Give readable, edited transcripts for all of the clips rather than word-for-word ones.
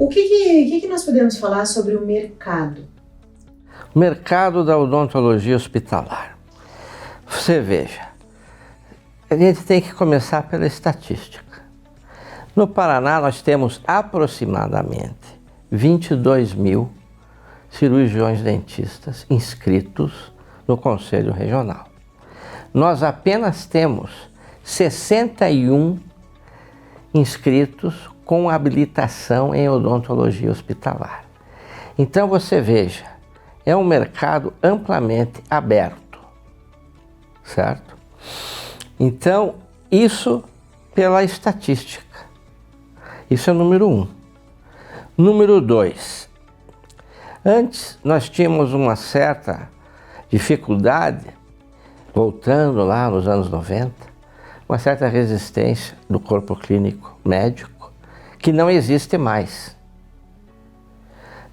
O que nós podemos falar sobre o mercado? O mercado da odontologia hospitalar. Você veja, a gente tem que começar pela estatística. No Paraná nós temos aproximadamente 22 mil cirurgiões dentistas inscritos no Conselho Regional. Nós apenas temos 61 inscritos com habilitação em odontologia hospitalar. Então você veja, é um mercado amplamente aberto, certo? Então, isso pela estatística. Isso é o número 1. Número 2. Antes nós tínhamos uma certa dificuldade, voltando lá nos anos 90, uma certa resistência do corpo clínico médico, que não existe mais.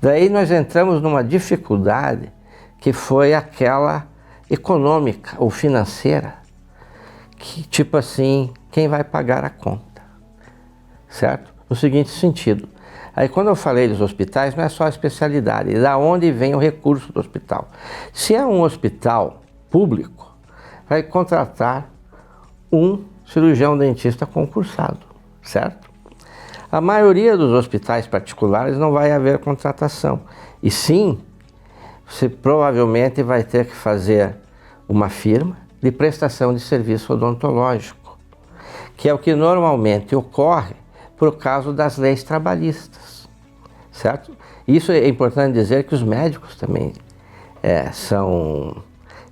Daí nós entramos numa dificuldade que foi aquela econômica ou financeira, que tipo assim, quem vai pagar a conta, certo? No seguinte sentido, aí quando eu falei dos hospitais, não é só a especialidade, da onde vem o recurso do hospital. Se é um hospital público, vai contratar um cirurgião dentista concursado, certo? A maioria dos hospitais particulares não vai haver contratação, e sim, você provavelmente vai ter que fazer uma firma de prestação de serviço odontológico, que é o que normalmente ocorre por causa das leis trabalhistas, certo? Isso é importante dizer que os médicos também são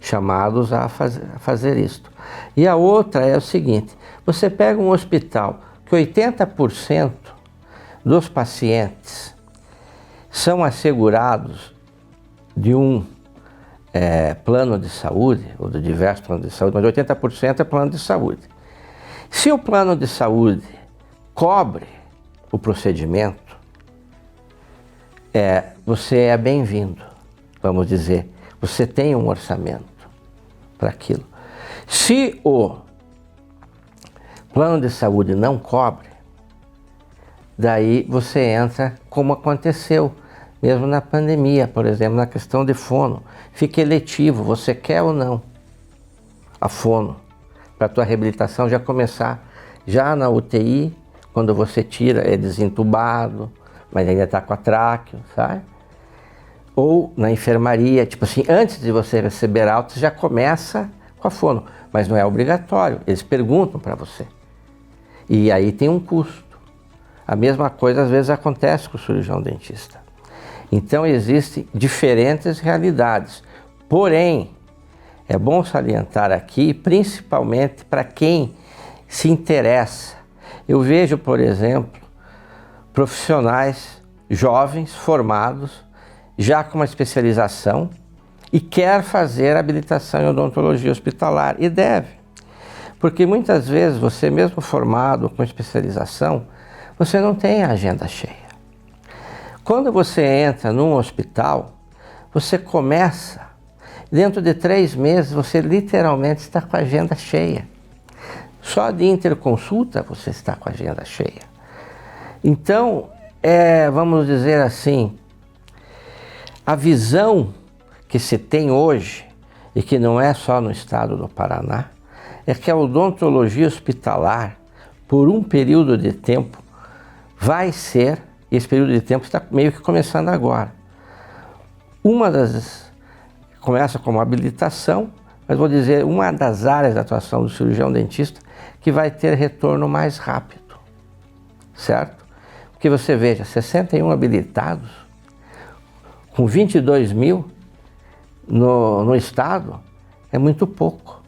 chamados a fazer isto. E a outra é o seguinte, você pega um hospital que 80% dos pacientes são assegurados de um plano de saúde, ou de diversos planos de saúde, mas 80% é plano de saúde. Se o plano de saúde cobre o procedimento, você é bem-vindo, vamos dizer, você tem um orçamento para aquilo. Se o plano de saúde não cobre, daí você entra como aconteceu, mesmo na pandemia, por exemplo, na questão de fono. Fica eletivo, você quer ou não a fono, para a tua reabilitação já começar já na UTI, quando você tira, é desentubado, mas ainda está com a tráqueo, sabe? Ou na enfermaria, tipo assim, antes de você receber alta, você já começa com a fono, mas não é obrigatório, eles perguntam para você. E aí tem um custo. A mesma coisa às vezes acontece com o cirurgião dentista. Então existem diferentes realidades, porém, é bom salientar aqui, principalmente para quem se interessa. Eu vejo, por exemplo, profissionais jovens, formados, já com uma especialização e quer fazer habilitação em odontologia hospitalar, e deve. Porque muitas vezes você mesmo formado com especialização, você não tem a agenda cheia. Quando você entra num hospital, você começa, dentro de 3 meses você literalmente está com a agenda cheia. Só de interconsulta você está com a agenda cheia. Então, vamos dizer assim, a visão que se tem hoje, e que não é só no estado do Paraná, é que a odontologia hospitalar, por um período de tempo, vai ser, e esse período de tempo está meio que começando agora. Começa como habilitação, mas vou dizer, uma das áreas de atuação do cirurgião dentista que vai ter retorno mais rápido, certo? Porque você veja, 61 habilitados, com 22 mil no estado, é muito pouco,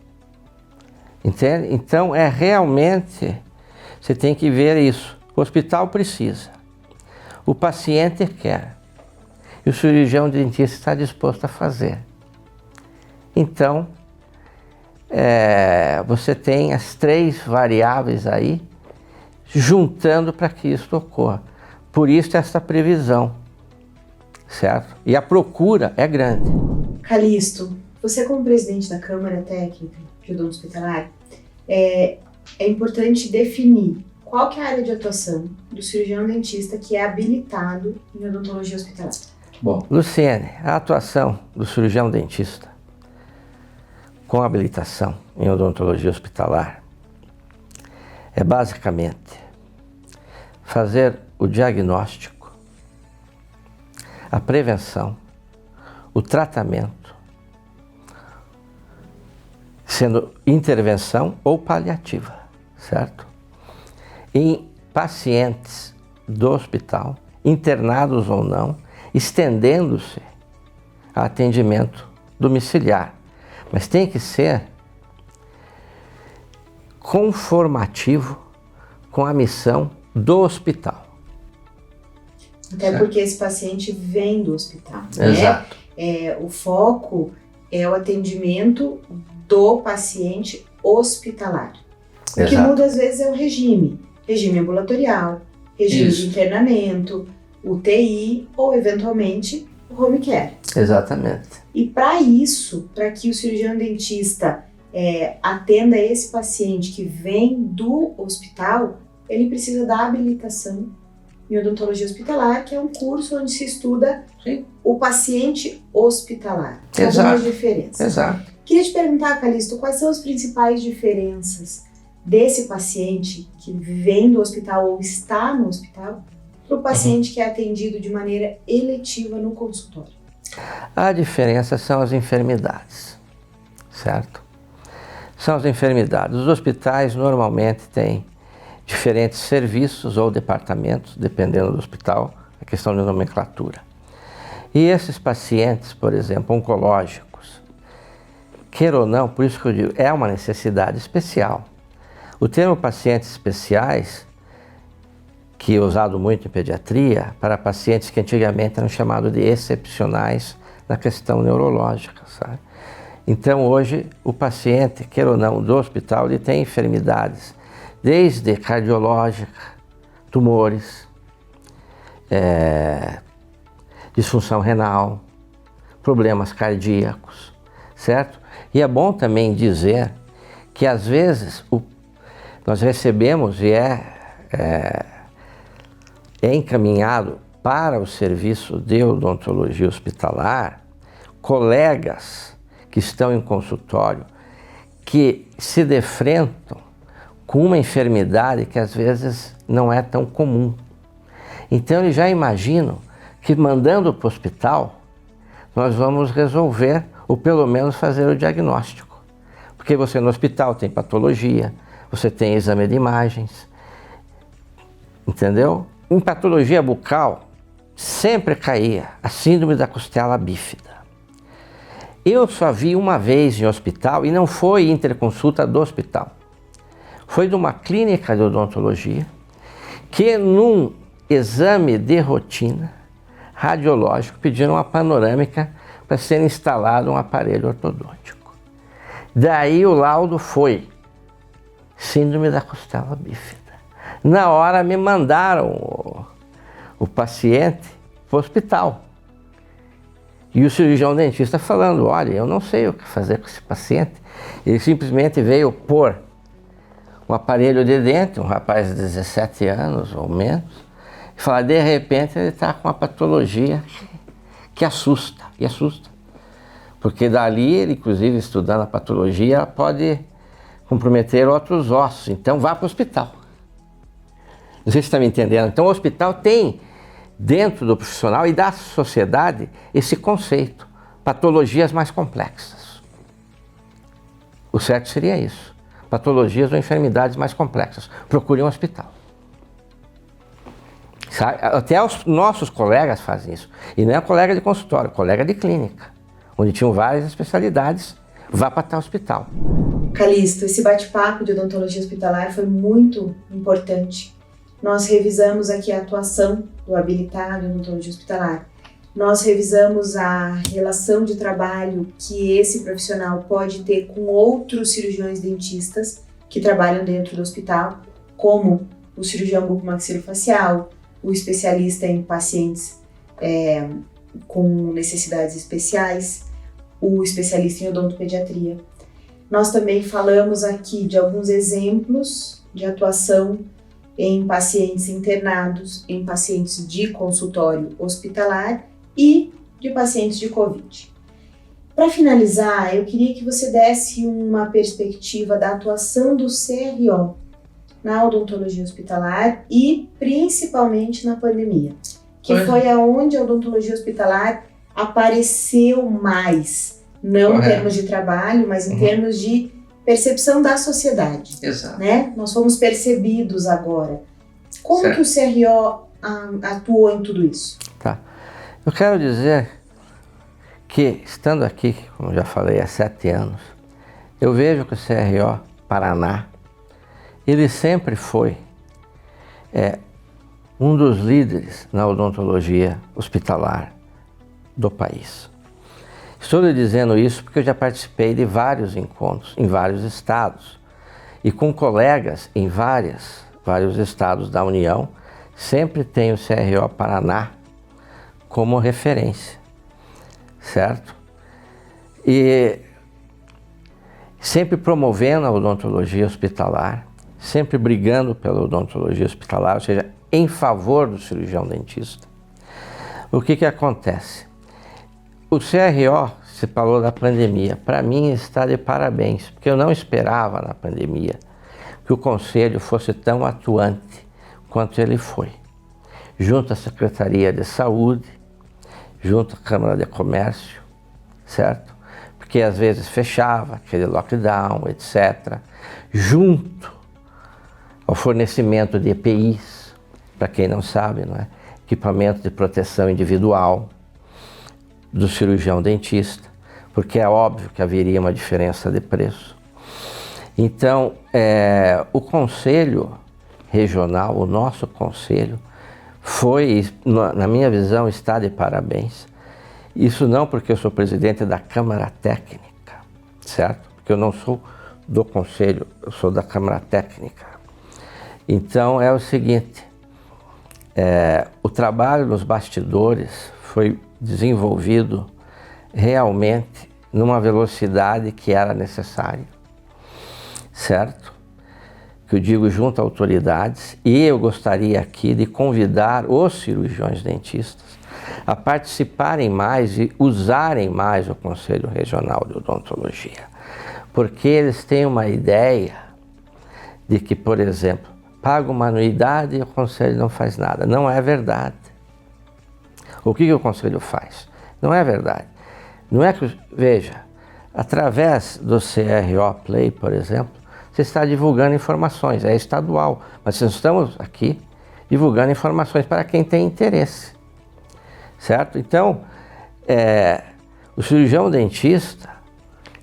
entende? Então realmente, você tem que ver isso. O hospital precisa, o paciente quer, e o cirurgião dentista está disposto a fazer. Então, você tem as 3 variáveis aí, juntando para que isso ocorra. Por isso essa previsão, certo? E a procura é grande. Calixto, você como presidente da Câmara Técnica de Odonto Hospitalar, é importante definir qual que é a área de atuação do cirurgião dentista que é habilitado em odontologia hospitalar? Bom, Luciene, a atuação do cirurgião dentista com habilitação em odontologia hospitalar é basicamente fazer o diagnóstico, a prevenção, o tratamento, sendo intervenção ou paliativa, certo? Em pacientes do hospital, internados ou não, estendendo-se a atendimento domiciliar. Mas tem que ser conformativo com a missão do hospital. Até porque esse paciente vem do hospital, né? Exato. O foco é o atendimento do paciente hospitalar. O que muda às vezes é o regime ambulatorial, regime de internamento, UTI ou eventualmente o home care. Exatamente. E para isso, para que o cirurgião dentista atenda esse paciente que vem do hospital, ele precisa da habilitação em odontologia hospitalar, que é um curso onde se estuda o paciente hospitalar. Algumas diferenças. Exato. Queria te perguntar, Calixto, quais são as principais diferenças desse paciente que vem do hospital ou está no hospital para o paciente que é atendido de maneira eletiva no consultório? A diferença são as enfermidades, certo? São as enfermidades. Os hospitais normalmente têm diferentes serviços ou departamentos, dependendo do hospital, a questão de nomenclatura. E esses pacientes, por exemplo, oncológicos, queira ou não, por isso que eu digo, é uma necessidade especial. O termo pacientes especiais, que é usado muito em pediatria, para pacientes que antigamente eram chamados de excepcionais na questão neurológica, sabe? Então hoje o paciente, queira ou não, do hospital, ele tem enfermidades desde cardiológica, tumores, disfunção renal, problemas cardíacos, certo? E é bom também dizer que às vezes nós recebemos e é encaminhado para o serviço de odontologia hospitalar colegas que estão em consultório que se defrontam com uma enfermidade que às vezes não é tão comum. Então eles já imaginam que mandando para o hospital nós vamos resolver ou pelo menos fazer o diagnóstico. Porque você no hospital tem patologia, você tem exame de imagens, entendeu? Em patologia bucal sempre caía a síndrome da costela bífida. Eu só vi uma vez em hospital e não foi interconsulta do hospital. Foi de uma clínica de odontologia que num exame de rotina radiológico pediram uma panorâmica para ser instalado um aparelho ortodôntico. Daí o laudo foi síndrome da costela bífida. Na hora me mandaram o paciente para o hospital. E o cirurgião dentista falando, olha, eu não sei o que fazer com esse paciente. Ele simplesmente veio pôr um aparelho de dente, um rapaz de 17 anos ou menos, e falar, de repente ele está com uma patologia que assusta, e assusta. Porque dali, ele inclusive estudando a patologia, ela pode comprometer outros ossos, então vá para o hospital. Não sei se você está me entendendo. Então o hospital tem dentro do profissional e da sociedade esse conceito, patologias mais complexas. O certo seria isso, patologias ou enfermidades mais complexas. Procure um hospital. Sabe? Até os nossos colegas fazem isso. E não é colega de consultório, colega de clínica, onde tinham várias especialidades, vá para tal hospital. Calixto, esse bate-papo de odontologia hospitalar foi muito importante. Nós revisamos aqui a atuação do habilitado em odontologia hospitalar. Nós revisamos a relação de trabalho que esse profissional pode ter com outros cirurgiões dentistas que trabalham dentro do hospital, como o cirurgião bucomaxilofacial, o especialista em pacientes com necessidades especiais, o especialista em odontopediatria. Nós também falamos aqui de alguns exemplos de atuação em pacientes internados, em pacientes de consultório hospitalar e de pacientes de Covid. Para finalizar, eu queria que você desse uma perspectiva da atuação do CRO na odontologia hospitalar e principalmente na pandemia, que foi aonde a odontologia hospitalar apareceu mais, não em termos de trabalho, mas em termos de percepção da sociedade. Exato. Né? Nós fomos percebidos agora. Como que o CRO atuou em tudo isso? Tá. Eu quero dizer que, estando aqui, como já falei, há 7 anos, eu vejo que o CRO Paraná, ele sempre foi um dos líderes na odontologia hospitalar do país. Estou lhe dizendo isso porque eu já participei de vários encontros em vários estados e com colegas em vários estados da União, sempre tem o CRO Paraná como referência, certo? E sempre promovendo a odontologia hospitalar, sempre brigando pela odontologia hospitalar, ou seja, em favor do cirurgião dentista. O que acontece? O CRO, você falou da pandemia, para mim está de parabéns, porque eu não esperava na pandemia que o Conselho fosse tão atuante quanto ele foi. Junto à Secretaria de Saúde, junto à Câmara de Comércio, certo? Porque às vezes fechava, aquele lockdown, etc. Junto ao fornecimento de EPIs, para quem não sabe, não é? Equipamento de proteção individual do cirurgião dentista, porque é óbvio que haveria uma diferença de preço. Então, o Conselho Regional, o nosso Conselho, foi, na minha visão, está de parabéns. Isso não porque eu sou presidente da Câmara Técnica, certo? Porque eu não sou do Conselho, eu sou da Câmara Técnica. Então, é o seguinte, o trabalho nos bastidores foi desenvolvido realmente numa velocidade que era necessária, certo? Que eu digo junto a autoridades, e eu gostaria aqui de convidar os cirurgiões dentistas a participarem mais e usarem mais o Conselho Regional de Odontologia, porque eles têm uma ideia de que, por exemplo, paga uma anuidade e o Conselho não faz nada. Não é verdade. O que o Conselho faz? Não é verdade. Não é que, veja, através do CRO Play, por exemplo, você está divulgando informações, é estadual, mas nós estamos aqui divulgando informações para quem tem interesse, certo? Então, o cirurgião dentista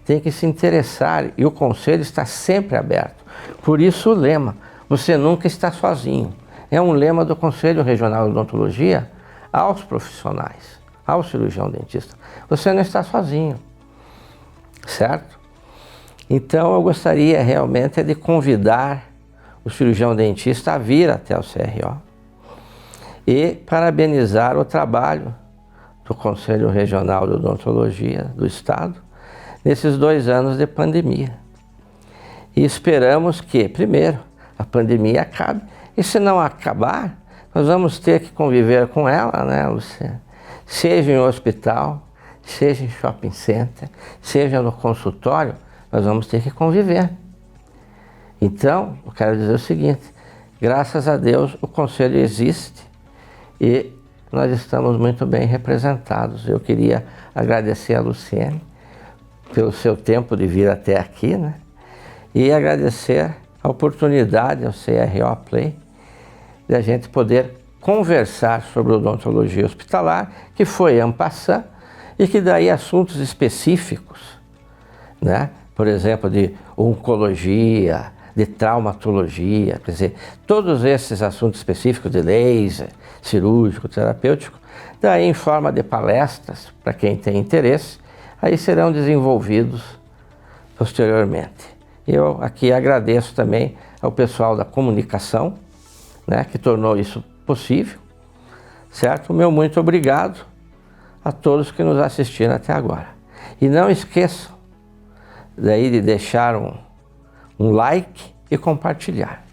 tem que se interessar e o Conselho está sempre aberto. Por isso o lema, você nunca está sozinho. É um lema do Conselho Regional de Odontologia aos profissionais, ao cirurgião dentista. Você não está sozinho, certo? Então eu gostaria realmente de convidar o cirurgião dentista a vir até o CRO e parabenizar o trabalho do Conselho Regional de Odontologia do Estado nesses 2 anos de pandemia. E esperamos que, primeiro, a pandemia acabe, e se não acabar, nós vamos ter que conviver com ela, né, Luciana? Seja em hospital, seja em shopping center, seja no consultório, nós vamos ter que conviver. Então, eu quero dizer o seguinte, graças a Deus o Conselho existe e nós estamos muito bem representados. Eu queria agradecer a Luciene pelo seu tempo de vir até aqui, né? E agradecer a oportunidade ao CRO Play de a gente poder conversar sobre odontologia hospitalar, que foi en passant, e que daí assuntos específicos, né? Por exemplo, de oncologia, de traumatologia, quer dizer, todos esses assuntos específicos de laser, cirúrgico, terapêutico, daí em forma de palestras, para quem tem interesse, aí serão desenvolvidos posteriormente. Eu aqui agradeço também ao pessoal da comunicação, né, que tornou isso possível, certo? Meu muito obrigado a todos que nos assistiram até agora. E não esqueçam daí de deixar um like e compartilhar.